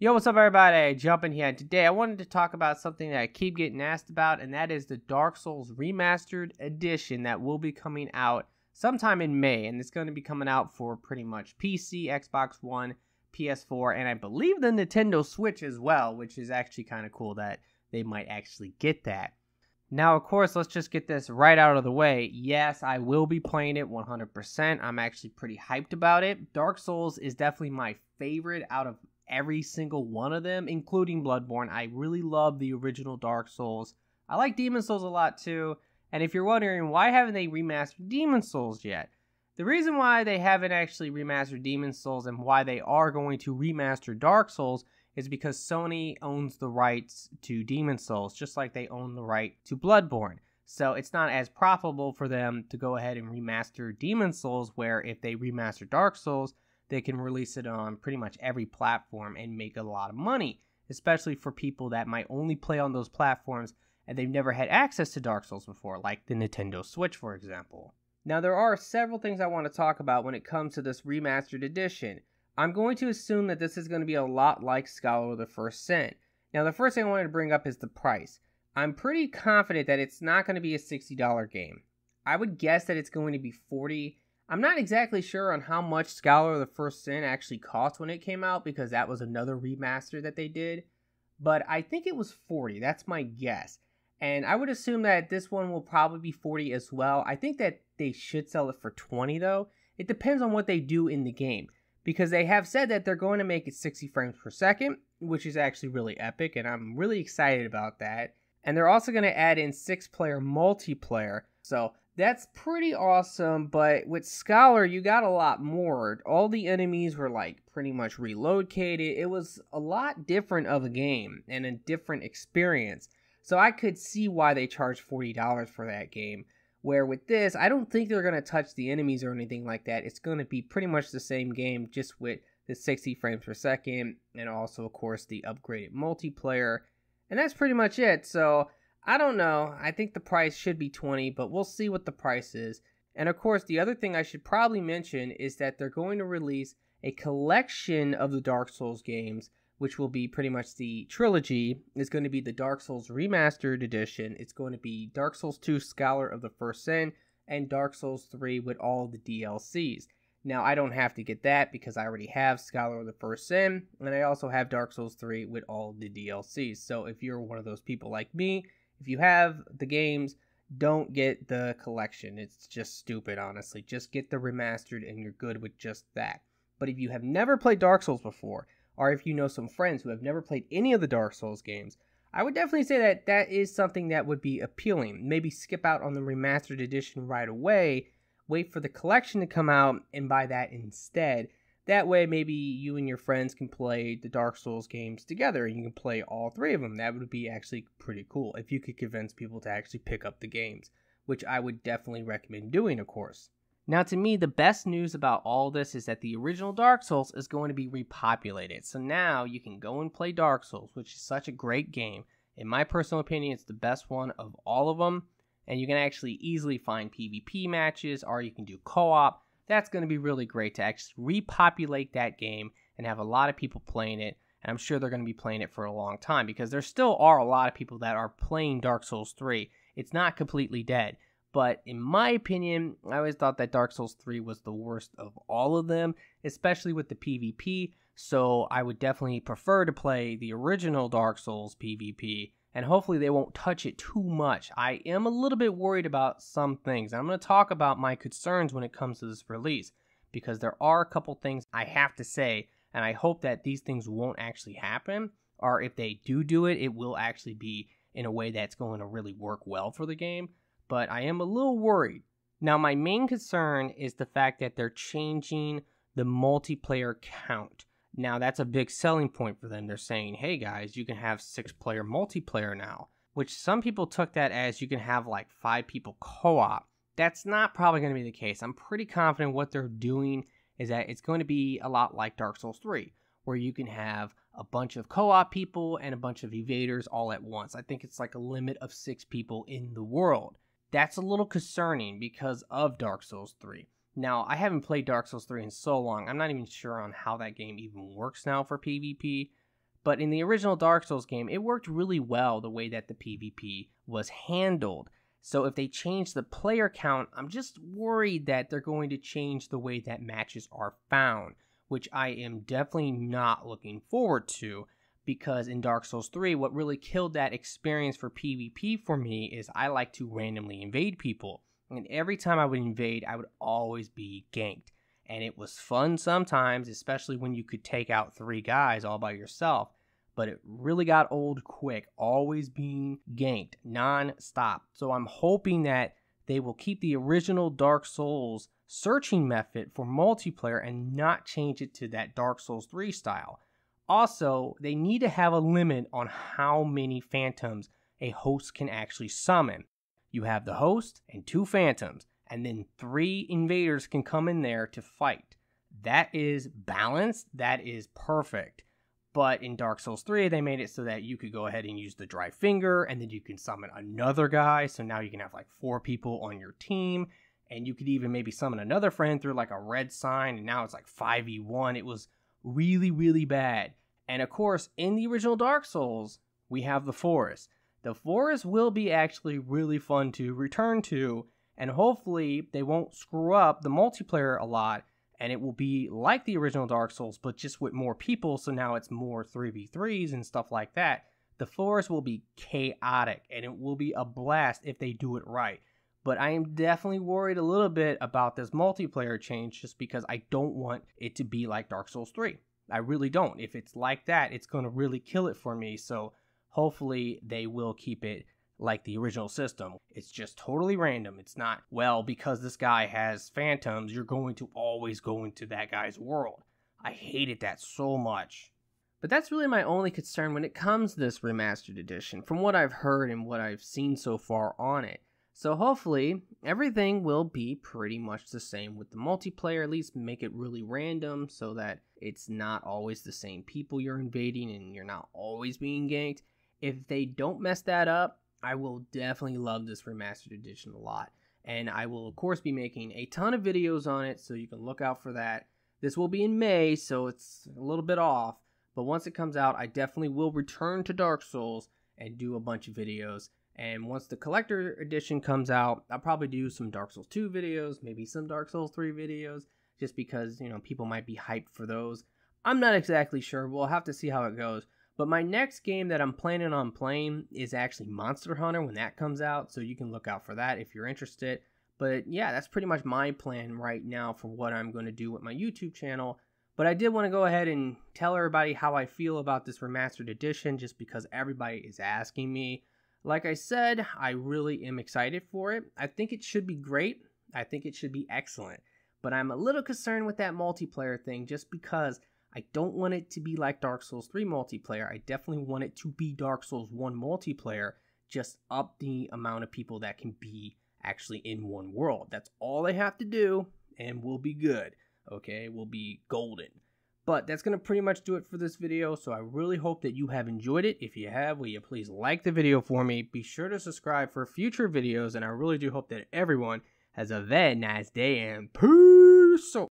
Yo, what's up everybody? Jumping here. Today I wanted to talk about something that I keep getting asked about, and that is the Dark Souls Remastered Edition that will be coming out sometime in May, and it's going to be coming out for pretty much PC, Xbox One, PS4, and I believe the Nintendo Switch as well, which is actually kind of cool that they might actually get that. Now, of course, let's just get this right out of the way. Yes, I will be playing it 100%. I'm actually pretty hyped about it. Dark Souls is definitely my favorite out of every single one of them, including Bloodborne. I really love the original Dark Souls. I like Demon Souls a lot too. And if you're wondering, why haven't they remastered Demon Souls yet? The reason why they haven't actually remastered Demon Souls and why they are going to remaster Dark Souls is because Sony owns the rights to Demon Souls, just like they own the right to Bloodborne. So it's not as profitable for them to go ahead and remaster Demon Souls, where if they remaster Dark Souls, they can release it on pretty much every platform and make a lot of money, especially for people that might only play on those platforms and they've never had access to Dark Souls before, like the Nintendo Switch, for example. Now, there are several things I want to talk about when it comes to this remastered edition. I'm going to assume that this is going to be a lot like Scholar of the First Sin. Now, the first thing I wanted to bring up is the price. I'm pretty confident that it's not going to be a $60 game. I would guess that it's going to be $40. I'm not exactly sure on how much Scholar of the First Sin actually cost when it came out, because that was another remaster that they did. But I think it was $40. That's my guess. And I would assume that this one will probably be $40 as well. I think that they should sell it for $20 though. It depends on what they do in the game, because they have said that they're going to make it 60 frames per second, which is actually really epic, and I'm really excited about that. And they're also going to add in 6-player multiplayer. So that's pretty awesome, but with Scholar, you got a lot more. All the enemies were like pretty much relocated. It was a lot different of a game and a different experience. So I could see why they charged $40 for that game. Where with this, I don't think they're going to touch the enemies or anything like that. It's going to be pretty much the same game, just with the 60 frames per second and also, of course, the upgraded multiplayer. And that's pretty much it. So I don't know. I think the price should be $20, but we'll see what the price is. And of course, the other thing I should probably mention is that they're going to release a collection of the Dark Souls games, which will be pretty much the trilogy. It's going to be the Dark Souls Remastered Edition. It's going to be Dark Souls 2 Scholar of the First Sin and Dark Souls 3 with all the DLCs. Now, I don't have to get that because I already have Scholar of the First Sin, and I also have Dark Souls 3 with all the DLCs. So if you're one of those people like me, if you have the games, don't get the collection. It's just stupid, honestly. Just get the remastered and you're good with just that. But if you have never played Dark Souls before, or if you know some friends who have never played any of the Dark Souls games, I would definitely say that that is something that would be appealing. Maybe skip out on the remastered edition right away, wait for the collection to come out, and buy that instead. That way, maybe you and your friends can play the Dark Souls games together, and you can play all 3 of them. That would be actually pretty cool if you could convince people to actually pick up the games, which I would definitely recommend doing, of course. Now, to me, the best news about all this is that the original Dark Souls is going to be repopulated. So now you can go and play Dark Souls, which is such a great game. In my personal opinion, it's the best one of all of them. And you can actually easily find PvP matches, or you can do co-op. That's going to be really great to actually repopulate that game and have a lot of people playing it. And I'm sure they're going to be playing it for a long time, because there still are a lot of people that are playing Dark Souls 3. It's not completely dead. But in my opinion, I always thought that Dark Souls 3 was the worst of all of them, especially with the PvP. So I would definitely prefer to play the original Dark Souls PvP, and hopefully they won't touch it too much. I am a little bit worried about some things. I'm going to talk about my concerns when it comes to this release, because there are a couple things I have to say, and I hope that these things won't actually happen, or if they do it, it will actually be in a way that's going to really work well for the game. But I am a little worried. Now, my main concern is the fact that they're changing the multiplayer count. Now, that's a big selling point for them. They're saying, hey guys, you can have 6-player multiplayer now, which some people took that as you can have like 5 people co-op. That's not probably going to be the case. I'm pretty confident what they're doing is that it's going to be a lot like Dark Souls 3, where you can have a bunch of co-op people and a bunch of evaders all at once. I think it's like a limit of 6 people in the world. That's a little concerning because of Dark Souls 3. Now, I haven't played Dark Souls 3 in so long, I'm not even sure on how that game even works now for PvP, But in the original Dark Souls game, it worked really well the way that the PvP was handled. So if they change the player count, I'm just worried that they're going to change the way that matches are found, which I am definitely not looking forward to, because in Dark Souls 3, what really killed that experience for PvP for me is I like to randomly invade people. And every time I would invade, I would always be ganked. And it was fun sometimes, especially when you could take out 3 guys all by yourself. But it really got old quick, always being ganked non-stop. So I'm hoping that they will keep the original Dark Souls searching method for multiplayer and not change it to that Dark Souls 3 style. Also, they need to have a limit on how many phantoms a host can actually summon. You have the host and 2 phantoms, and then 3 invaders can come in there to fight. That is balanced, that is perfect. But in Dark Souls 3, they made it so that you could go ahead and use the dry finger, and then you can summon another guy, so now you can have like 4 people on your team, and you could even maybe summon another friend through like a red sign, and now it's like 5v1. It was really, really bad. And of course, in the original Dark Souls, we have the forest. The forest will be actually really fun to return to, and hopefully they won't screw up the multiplayer a lot, and it will be like the original Dark Souls, but just with more people, so now it's more 3v3s and stuff like that. The forest will be chaotic, and it will be a blast if they do it right. But I am definitely worried a little bit about this multiplayer change, just because I don't want it to be like Dark Souls 3. I really don't. If it's like that, it's going to really kill it for me, so hopefully they will keep it like the original system. It's just totally random. It's not, well, because this guy has phantoms, you're going to always go into that guy's world. I hated that so much. But that's really my only concern when it comes to this remastered edition, from what I've heard and what I've seen so far on it. So hopefully, everything will be pretty much the same with the multiplayer, at least make it really random so that it's not always the same people you're invading and you're not always being ganked. If they don't mess that up, I will definitely love this remastered edition a lot. And I will, of course, be making a ton of videos on it, so you can look out for that. This will be in May, so it's a little bit off. But once it comes out, I definitely will return to Dark Souls and do a bunch of videos. And once the collector edition comes out, I'll probably do some Dark Souls 2 videos, maybe some Dark Souls 3 videos, just because, people might be hyped for those. I'm not exactly sure. We'll have to see how it goes. But my next game that I'm planning on playing is actually Monster Hunter when that comes out, so you can look out for that if you're interested. But yeah, that's pretty much my plan right now for what I'm going to do with my YouTube channel. But I did want to go ahead and tell everybody how I feel about this remastered edition, just because everybody is asking me. Like I said, I really am excited for it. I think it should be great. I think it should be excellent. But I'm a little concerned with that multiplayer thing, just because I don't want it to be like Dark Souls 3 multiplayer. I definitely want it to be Dark Souls 1 multiplayer, just up the amount of people that can be actually in one world. That's all they have to do, and we'll be good. Okay, we'll be golden. But that's going to pretty much do it for this video, so I really hope that you have enjoyed it. If you have, will you please like the video for me? Be sure to subscribe for future videos, and I really do hope that everyone has a very nice day, and peace out.